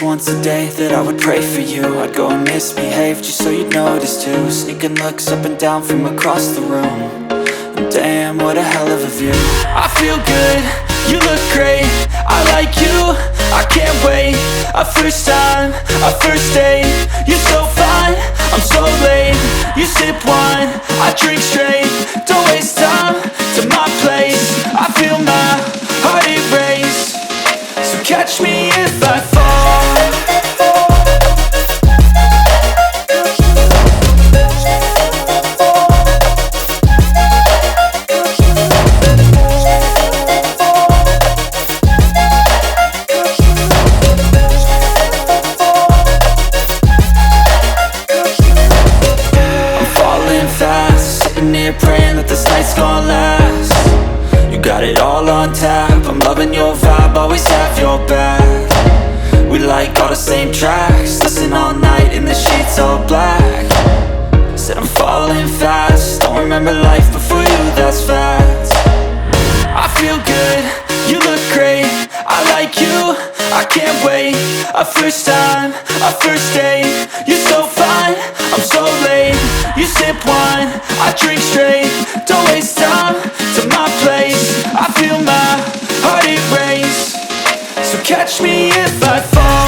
once a day that I would pray for you. I'd go and misbehave just so you'd notice too. Sneaking looks up and down from across the room. And damn, what a hell of a view. I feel good, you look great, I like you, I can't wait. A first time, a first date, you're so fine, I'm so late. You sip wine, I drink straight. Don't waste time to my place. I feel my heart erase. So catch me if I fall. Praying that this night's gonna last. You got it all on tap, I'm loving your vibe, always have your back. We like all the same tracks, listen all night in the sheets all black. Said I'm falling fast, don't remember life before you, that's fact. I feel good, you look great, I like you, I can't wait. A first time, a first date, you're so fine, I'm so late. You sip wine, I drink straight. Don't waste time to my place. I feel my heart erase. So catch me if I fall.